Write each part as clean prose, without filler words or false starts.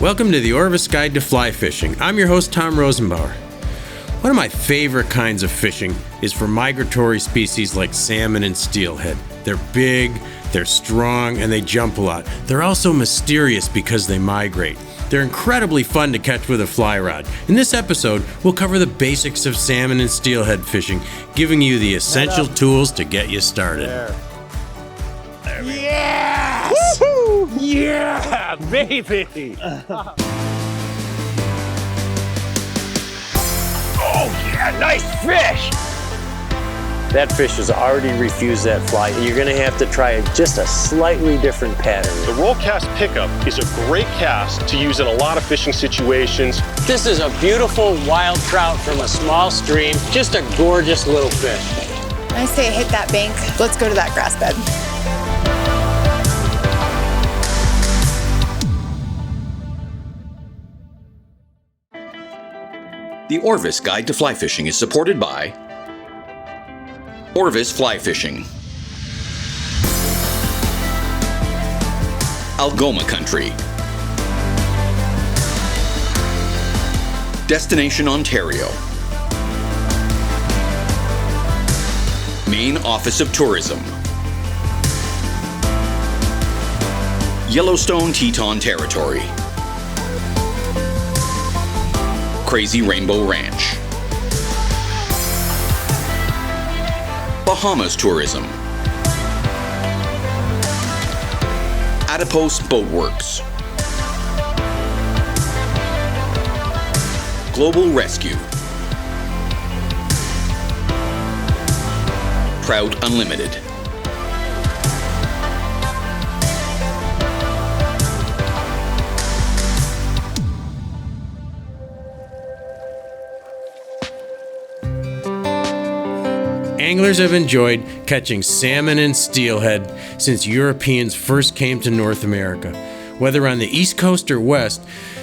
Welcome to the ORVIS Guide to Fly Fishing. I'm your host, Tom Rosenbauer. One of my favorite kinds of fishing is for migratory species like salmon and steelhead. They're big, they're strong, and they jump a lot. They're also mysterious because they migrate. They're incredibly fun to catch with a fly rod. In this episode, we'll cover the basics of salmon and steelhead fishing, giving you the essential tools to get you started. There yes! Woo-hoo! Yeah, baby! Oh yeah, nice fish! That fish has already refused that fly. You're gonna have to try just a slightly different pattern. The roll cast pickup is a great cast to use in a lot of fishing situations. This is a beautiful wild trout from a small stream. Just a gorgeous little fish. I say hit that bank. Let's go to that grass bed. The ORVIS Guide to Fly Fishing is supported by ORVIS Fly Fishing, Algoma Country, Destination Ontario, Maine Office of Tourism, Yellowstone Teton Territory, Crazy Rainbow Ranch, Bahamas Tourism, Adipose Boatworks, Global Rescue, Trout Unlimited. Anglers have enjoyed catching salmon and steelhead since Europeans first came to North America. Whether on the East Coast or West,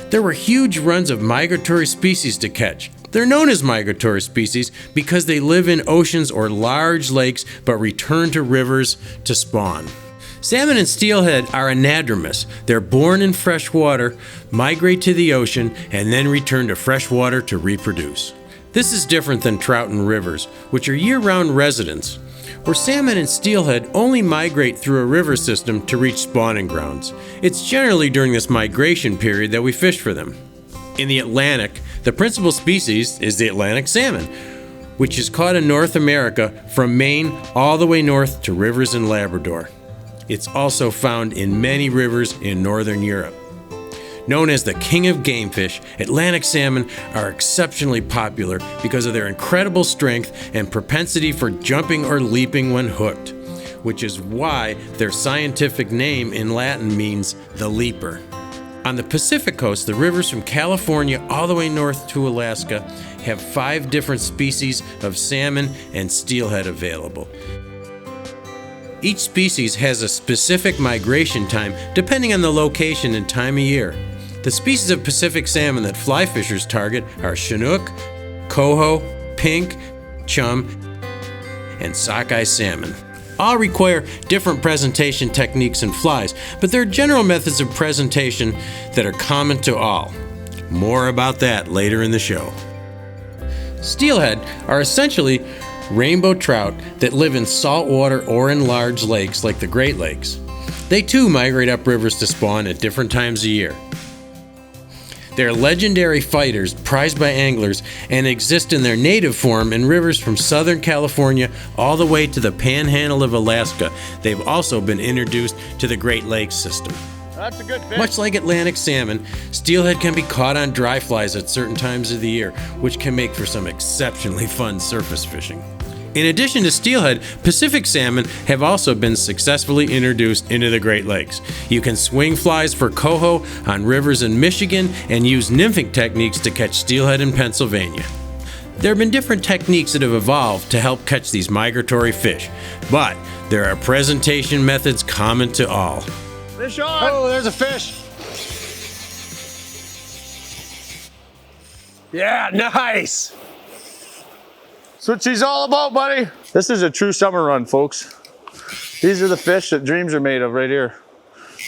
there were huge runs of migratory species to catch. They're known as migratory species because they live in oceans or large lakes but return to rivers to spawn. Salmon and steelhead are anadromous. They're born in fresh water, migrate to the ocean, and then return to fresh water to reproduce. This is different than trout and rivers, which are year-round residents, where salmon and steelhead only migrate through a river system to reach spawning grounds. It's generally during this migration period that we fish for them. In the Atlantic, the principal species is the Atlantic salmon, which is caught in North America from Maine all the way north to rivers in Labrador. It's also found in many rivers in northern Europe. Known as the king of game fish, Atlantic salmon are exceptionally popular because of their incredible strength and propensity for jumping or leaping when hooked, which is why their scientific name in Latin means the leaper. On the Pacific coast, the rivers from California all the way north to Alaska have 5 different species of salmon and steelhead available. Each species has a specific migration time depending on the location and time of year. The species of Pacific salmon that fly fishers target are Chinook, coho, pink, chum, and sockeye salmon. All require different presentation techniques and flies, but there are general methods of presentation that are common to all. More about that later in the show. Steelhead are essentially rainbow trout that live in salt water or in large lakes like the Great Lakes. They too migrate up rivers to spawn at different times of year. They're legendary fighters prized by anglers and exist in their native form in rivers from Southern California all the way to the panhandle of Alaska. They've also been introduced to the Great Lakes system. That's a good fish. Much like Atlantic salmon, steelhead can be caught on dry flies at certain times of the year, which can make for some exceptionally fun surface fishing. In addition to steelhead, Pacific salmon have also been successfully introduced into the Great Lakes. You can swing flies for coho on rivers in Michigan and use nymphing techniques to catch steelhead in Pennsylvania. There have been different techniques that have evolved to help catch these migratory fish, but there are presentation methods common to all. Fish on! Oh, there's a fish. Yeah, nice. That's what she's all about, buddy. This is a true summer run, folks. These are the fish that dreams are made of right here.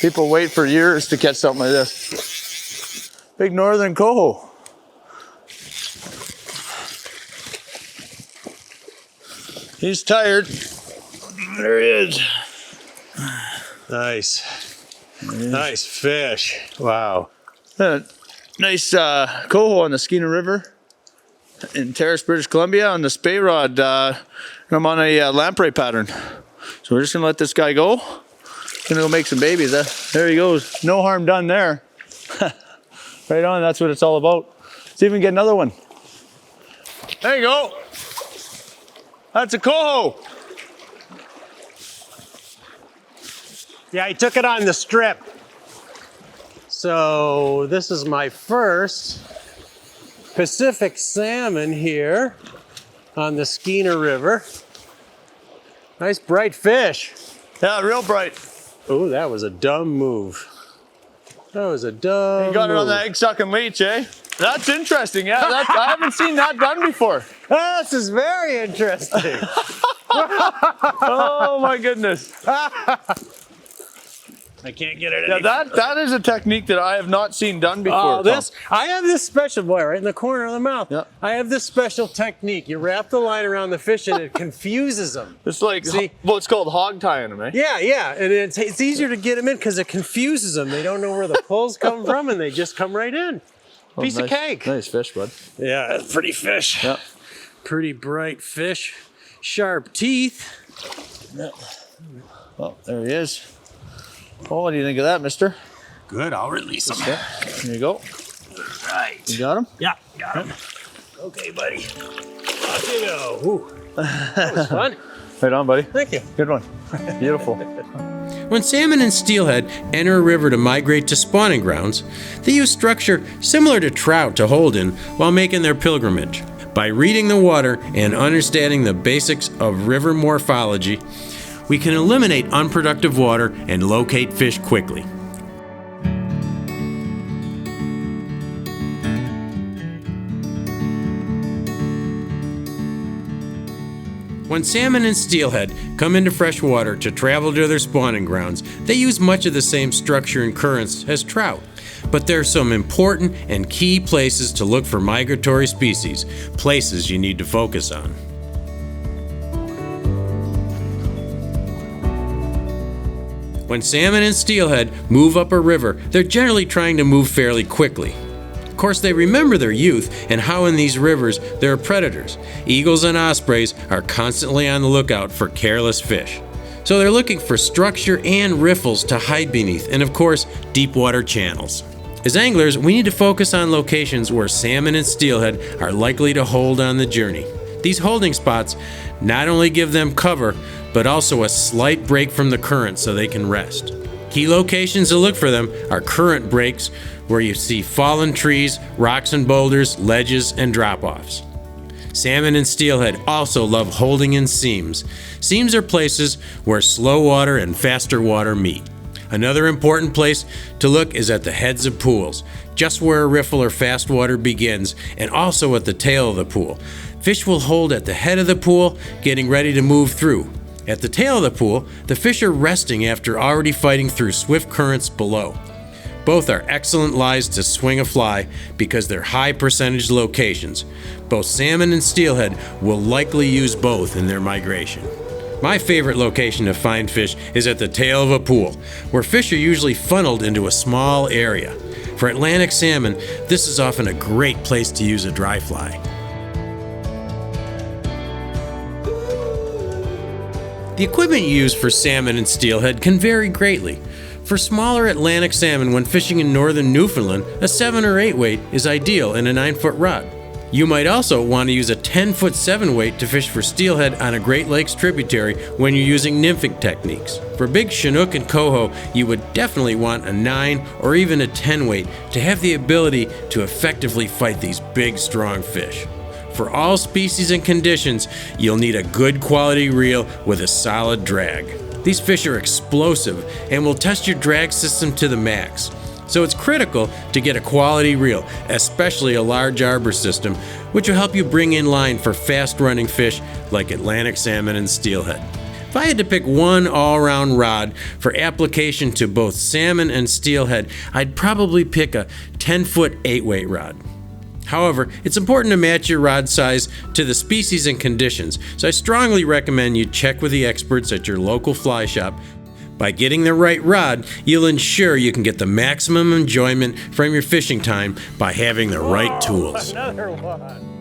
People wait for years to catch something like this. Big northern coho. He's tired. There he is. Nice. Nice fish. Wow. Nice coho on the Skeena River in Terrace, British Columbia on the SPEY rod. I'm on a lamprey pattern. So we're just gonna let this guy go. Gonna go make some babies. There he goes. No harm done there. Right on, that's what it's all about. Let's even get another one. There you go. That's a coho. Yeah, I took it on the strip. So this is my first Pacific salmon here on the Skeena River. Nice bright fish. Yeah, real bright. Oh, that was a dumb move. That was a dumb You got it move. on the egg sucking leech, eh? That's interesting. Yeah, I haven't seen that done before. This is very interesting. Oh my goodness. I can't get it. Yeah, that is a technique that I have not seen done before. Oh, I have this special, boy, right in the corner of the mouth. Yeah. I have this special technique. You wrap the line around the fish and it confuses them. It's like, See? well, it's called hog tying them, eh? Yeah, yeah, and it's easier to get them in because it confuses them. They don't know where the pulls come from and they just come right in. Oh, Piece nice, of cake. Nice fish, bud. Yeah, that's pretty fish. Yeah. Pretty bright fish. Sharp teeth. Yeah. Oh, there he is. Oh, what do you think of that, mister? Good, I'll release him. Okay, here you go. Right. You got him? Yeah, got him. Okay, buddy. Off you go. Ooh. That was fun. Right on, buddy. Thank you. Good one. Beautiful. When salmon and steelhead enter a river to migrate to spawning grounds, they use structure similar to trout to hold in while making their pilgrimage. By reading the water and understanding the basics of river morphology, we can eliminate unproductive water and locate fish quickly. When salmon and steelhead come into fresh water to travel to their spawning grounds, they use much of the same structure and currents as trout. But there are some important and key places to look for migratory species, places you need to focus on. When salmon and steelhead move up a river, they're generally trying to move fairly quickly. Of course, they remember their youth and how in these rivers there are predators. Eagles and ospreys are constantly on the lookout for careless fish. So they're looking for structure and riffles to hide beneath, and of course, deep water channels. As anglers, we need to focus on locations where salmon and steelhead are likely to hold on the journey. These holding spots not only give them cover, but also a slight break from the current so they can rest. Key locations to look for them are current breaks where you see fallen trees, rocks and boulders, ledges, and drop-offs. Salmon and steelhead also love holding in seams. Seams are places where slow water and faster water meet. Another important place to look is at the heads of pools, just where a riffle or fast water begins, and also at the tail of the pool. Fish will hold at the head of the pool, getting ready to move through. At the tail of the pool, the fish are resting after already fighting through swift currents below. Both are excellent lies to swing a fly because they're high percentage locations. Both salmon and steelhead will likely use both in their migration. My favorite location to find fish is at the tail of a pool, where fish are usually funneled into a small area. For Atlantic salmon, this is often a great place to use a dry fly. The equipment you use for salmon and steelhead can vary greatly. For smaller Atlantic salmon when fishing in northern Newfoundland, a 7 or 8 weight is ideal in a 9-foot rod. You might also want to use a 10-foot 7 weight to fish for steelhead on a Great Lakes tributary when you're using nymphing techniques. For big Chinook and coho, you would definitely want a 9 or even a 10 weight to have the ability to effectively fight these big, strong fish. For all species and conditions, you'll need a good quality reel with a solid drag. These fish are explosive and will test your drag system to the max. So it's critical to get a quality reel, especially a large arbor system, which will help you bring in line for fast-running fish like Atlantic salmon and steelhead. If I had to pick one all-around rod for application to both salmon and steelhead, I'd probably pick a 10-foot 8-weight rod. However, it's important to match your rod size to the species and conditions, so I strongly recommend you check with the experts at your local fly shop. By getting the right rod, you'll ensure you can get the maximum enjoyment from your fishing time by having the right tools. Another one.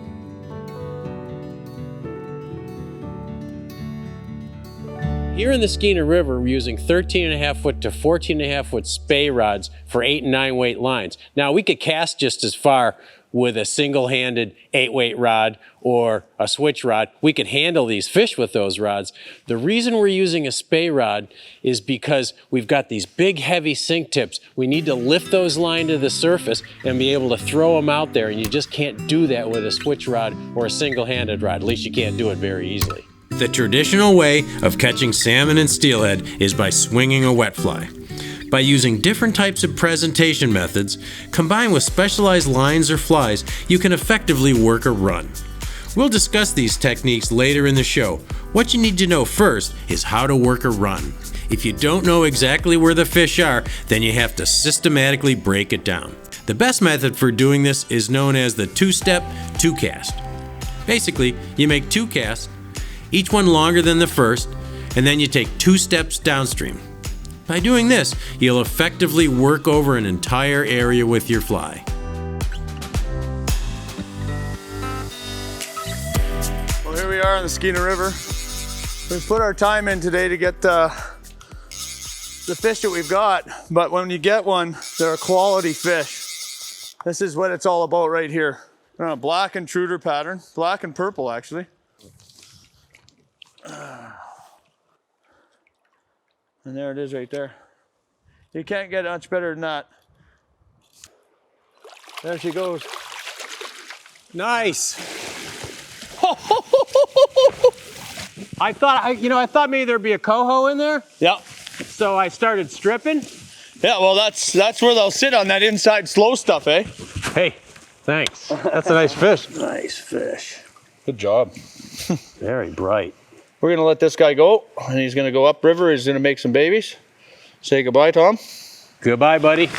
Here in the Skeena River, we're using 13.5 foot to 14.5 foot spey rods for 8 and 9 weight lines. Now, we could cast just as far with a single-handed 8-weight rod or a switch rod. We could handle these fish with those rods. The reason we're using a spey rod is because we've got these big, heavy sink tips. We need to lift those lines to the surface and be able to throw them out there, and you just can't do that with a switch rod or a single-handed rod. At least you can't do it very easily. The traditional way of catching salmon and steelhead is by swinging a wet fly. By using different types of presentation methods, combined with specialized lines or flies, you can effectively work a run. We'll discuss these techniques later in the show. What you need to know first is how to work a run. If you don't know exactly where the fish are, then you have to systematically break it down. The best method for doing this is known as the two-step, two-cast. Basically, you make 2 casts, each one longer than the first, and then you take 2 steps downstream. By doing this, you'll effectively work over an entire area with your fly. Well, here we are on the Skeena River. We've put our time in today to get the fish that we've got, but when you get one, they're a quality fish. This is what it's all about right here. They're on a black intruder pattern, black and purple actually. And there it is right there. You can't get much better than that. There she goes. Nice. I thought maybe there'd be a coho in there, Yep. so I started stripping. Yeah, well that's where they'll sit on that inside slow stuff, eh? Hey, thanks. That's a nice fish. Nice fish. Good job. Very bright. We're gonna let this guy go, and he's gonna go upriver. He's gonna make some babies. Say goodbye, Tom. Goodbye, buddy.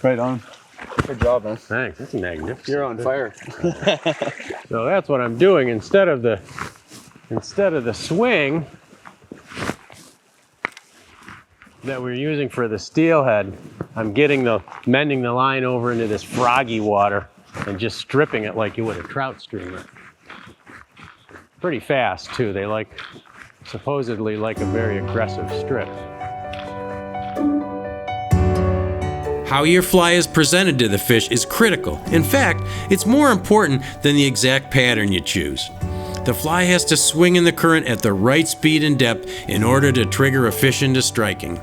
Right on. Good job, man. Thanks. That's magnificent. You're on fire. So that's what I'm doing instead of the swing that we're using for the steelhead. I'm mending the line over into this froggy water and just stripping it like you would a trout streamer. Pretty fast too. They supposedly like a very aggressive strip. How your fly is presented to the fish is critical. In fact, it's more important than the exact pattern you choose. The fly has to swing in the current at the right speed and depth in order to trigger a fish into striking.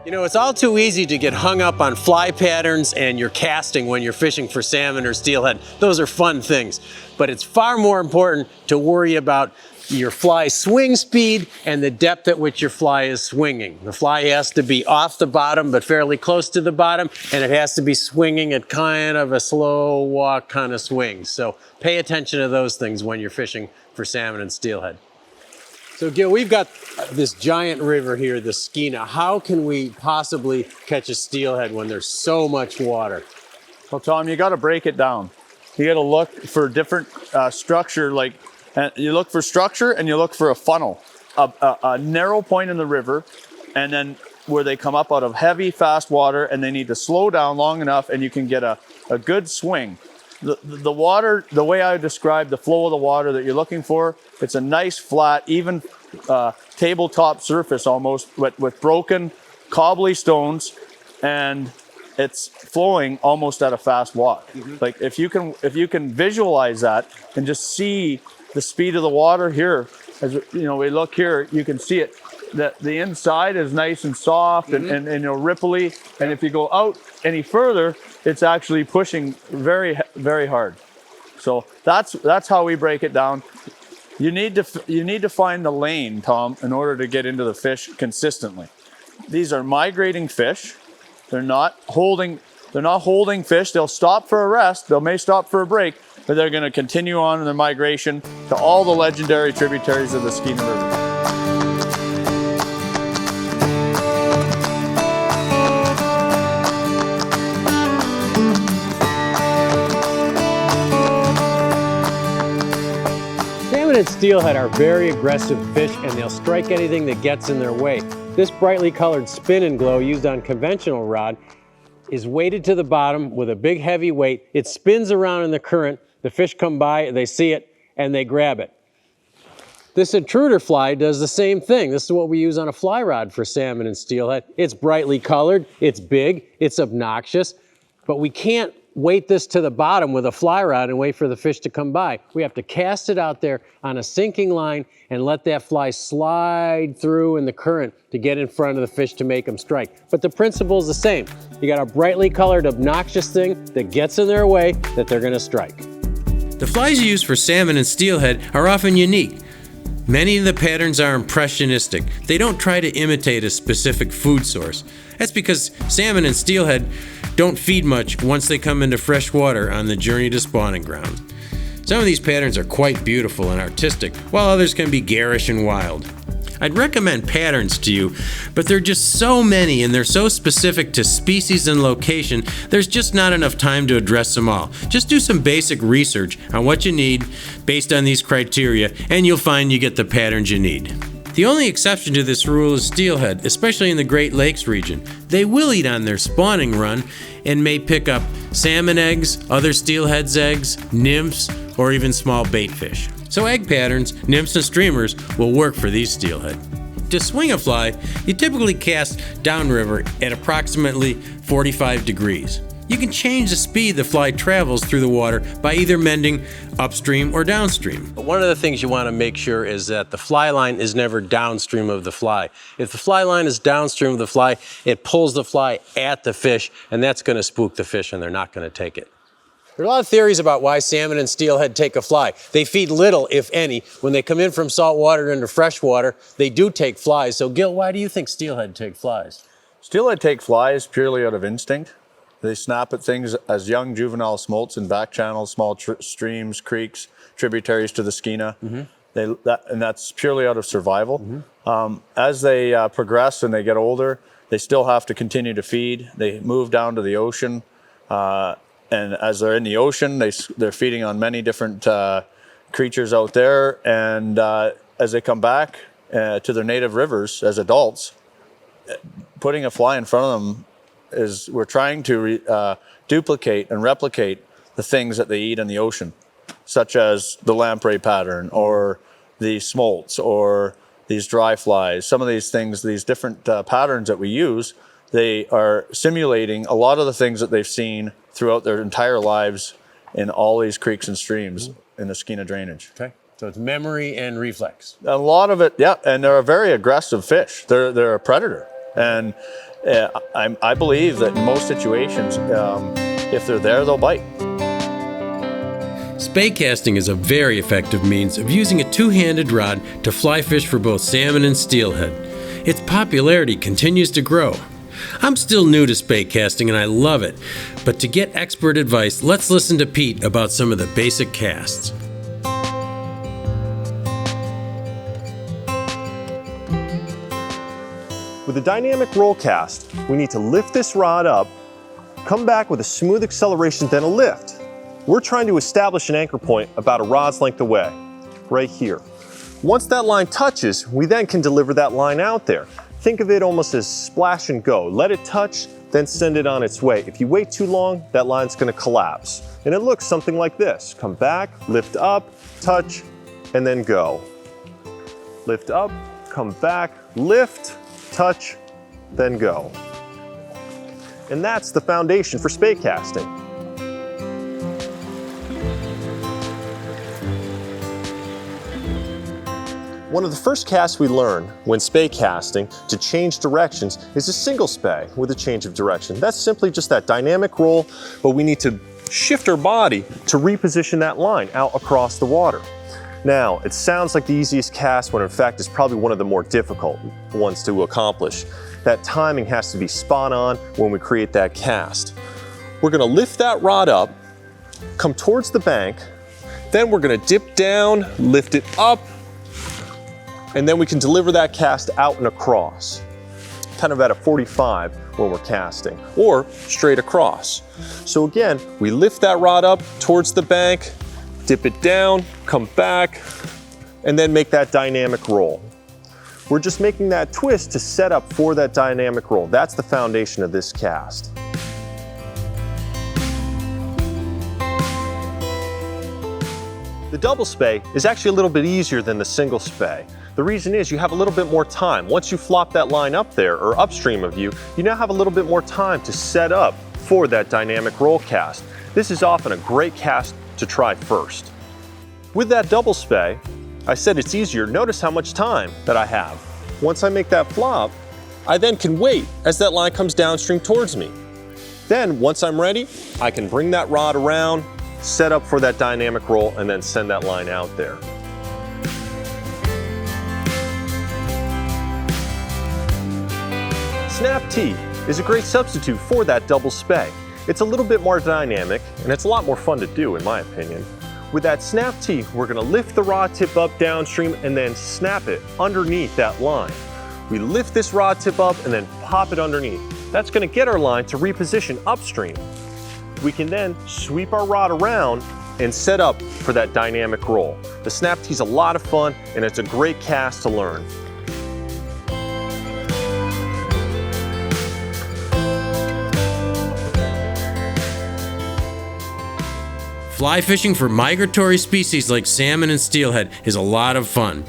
You know, it's all too easy to get hung up on fly patterns and your casting when you're fishing for salmon or steelhead. Those are fun things. But it's far more important to worry about your fly swing speed and the depth at which your fly is swinging. The fly has to be off the bottom but fairly close to the bottom, and it has to be swinging at kind of a slow walk kind of swing. So pay attention to those things when you're fishing for salmon and steelhead. So Gil, we've got this giant river here, the Skeena. How can we possibly catch a steelhead when there's so much water? Well, Tom, you got to break it down. You got to look for different structure. You look for structure and you look for a funnel, a narrow point in the river, and then where they come up out of heavy, fast water, and they need to slow down long enough, and you can get a good swing. The water, the way I would describe the flow of the water that you're looking for, it's a nice, flat, even tabletop surface almost with broken, cobbly stones, and it's flowing almost at a fast walk. Mm-hmm. Like if you can visualize that and just see the speed of the water here, as you know, we look here, you can see it. That the inside is nice and soft and ripply, and if you go out any further, it's actually pushing very, very hard. So that's how we break it down. You need to find the lane, Tom, in order to get into the fish consistently. These are migrating fish. They're not holding fish. They'll stop for a rest. They may stop for a break, but they're going to continue on in their migration to all the legendary tributaries of the Skeena River. Salmon and steelhead are very aggressive fish, and they'll strike anything that gets in their way. This brightly colored spin and glow used on conventional rod is weighted to the bottom with a big heavy weight. It spins around in the current. The fish come by, they see it, and they grab it. This intruder fly does the same thing. This is what we use on a fly rod for salmon and steelhead. It's brightly colored, it's big, it's obnoxious, but we can't weight this to the bottom with a fly rod and wait for the fish to come by. We have to cast it out there on a sinking line and let that fly slide through in the current to get in front of the fish to make them strike. But the principle is the same. You got a brightly colored, obnoxious thing that gets in their way that they're gonna strike. The flies used for salmon and steelhead are often unique. Many of the patterns are impressionistic. They don't try to imitate a specific food source. That's because salmon and steelhead don't feed much once they come into fresh water on the journey to spawning ground. Some of these patterns are quite beautiful and artistic, while others can be garish and wild. I'd recommend patterns to you, but there are just so many and they're so specific to species and location, there's just not enough time to address them all. Just do some basic research on what you need based on these criteria, and you'll find you get the patterns you need. The only exception to this rule is steelhead, especially in the Great Lakes region. They will eat on their spawning run and may pick up salmon eggs, other steelhead's eggs, nymphs, or even small bait fish. So egg patterns, nymphs, and streamers will work for these steelhead. To swing a fly, you typically cast downriver at approximately 45 degrees. You can change the speed the fly travels through the water by either mending upstream or downstream. But one of the things you want to make sure is that the fly line is never downstream of the fly. If the fly line is downstream of the fly, it pulls the fly at the fish, and that's going to spook the fish, and they're not going to take it. There are a lot of theories about why salmon and steelhead take a fly. They feed little, if any. When they come in from salt water into fresh water, they do take flies. So Gil, why do you think steelhead take flies? Steelhead take flies purely out of instinct. They snap at things as young juvenile smolts in back channels, small streams, creeks, tributaries to the Skeena. And that's purely out of survival. As they progress and they get older, they still have to continue to feed. They move down to the ocean. And as they're in the ocean, they're feeding on many different creatures out there. And as they come back to their native rivers as adults, putting a fly in front of them is we're trying to duplicate and replicate the things that they eat in the ocean, such as the lamprey pattern or the smolts or these dry flies. Some of these things, these different patterns that we use, they are simulating a lot of the things that they've seen throughout their entire lives in all these creeks and streams in the Skeena drainage. Okay, so it's memory and reflex. A lot of it, yeah, and they're a very aggressive fish. They're a predator, and I believe that in most situations, if they're there, they'll bite. Spey casting is a very effective means of using a two-handed rod to fly fish for both salmon and steelhead. Its popularity continues to grow. I'm still new to spey casting and I love it, but to get expert advice, let's listen to Pete about some of the basic casts. With a dynamic roll cast, we need to lift this rod up, come back with a smooth acceleration, then a lift. We're trying to establish an anchor point about a rod's length away, right here. Once that line touches, we then can deliver that line out there. Think of it almost as splash and go. Let it touch, then send it on its way. If you wait too long, that line's gonna collapse. And it looks something like this. Come back, lift up, touch, and then go. Lift up, come back, lift, touch, then go. And that's the foundation for spey casting. One of the first casts we learn when spey casting to change directions is a single spey with a change of direction. That's simply just that dynamic roll, but we need to shift our body to reposition that line out across the water. Now, it sounds like the easiest cast when in fact it's probably one of the more difficult ones to accomplish. That timing has to be spot on when we create that cast. We're gonna lift that rod up, come towards the bank, Then we're gonna dip down, lift it up, and then we can deliver that cast out and across, kind of at a 45 when we're casting, or straight across. So again, we lift that rod up towards the bank, dip it down, come back, and then make that dynamic roll. We're just making that twist to set up for that dynamic roll. That's the foundation of this cast. The double spey is actually a little bit easier than the single spey. The reason is you have a little bit more time. Once you flop that line up there or upstream of you, you now have a little bit more time to set up for that dynamic roll cast. This is often a great cast to try first. With that double spey, I said it's easier. Notice how much time that I have. Once I make that flop, I then can wait as that line comes downstream towards me. Then once I'm ready, I can bring that rod around, set up for that dynamic roll, and then send that line out there. Snap T is a great substitute for that double spey. It's a little bit more dynamic, and it's a lot more fun to do in my opinion. With that snap T, we're gonna lift the rod tip up downstream and then snap it underneath that line. We lift this rod tip up and then pop it underneath. That's gonna get our line to reposition upstream. We can then sweep our rod around and set up for that dynamic roll. The snap T is a lot of fun and it's a great cast to learn. Fly fishing for migratory species like salmon and steelhead is a lot of fun.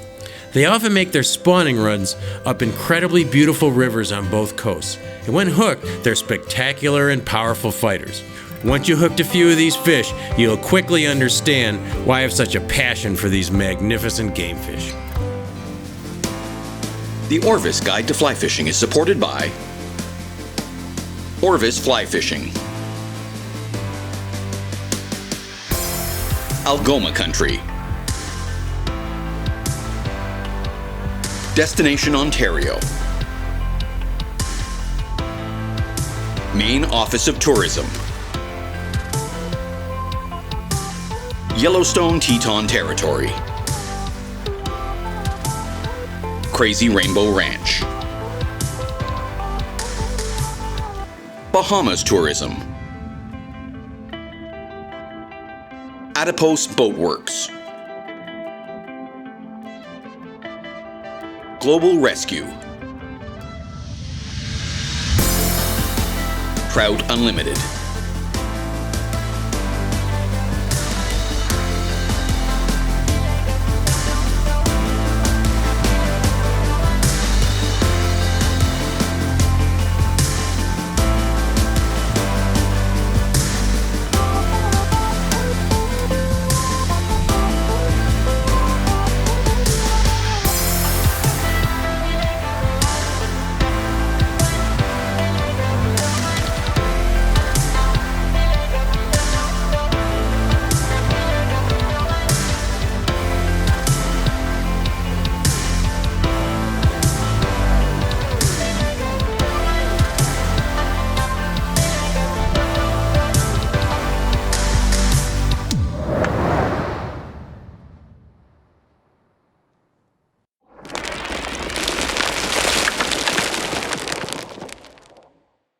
They often make their spawning runs up incredibly beautiful rivers on both coasts, and when hooked, they're spectacular and powerful fighters. Once you hooked a few of these fish, you'll quickly understand why I have such a passion for these magnificent game fish. The ORVIS Guide to Fly Fishing is supported by ORVIS Fly Fishing, Algoma Country, Destination Ontario, Maine Office of Tourism, Yellowstone Teton Territory, Crazy Rainbow Ranch, Bahamas Tourism, Adipose Boat Works, Global Rescue, Trout Unlimited.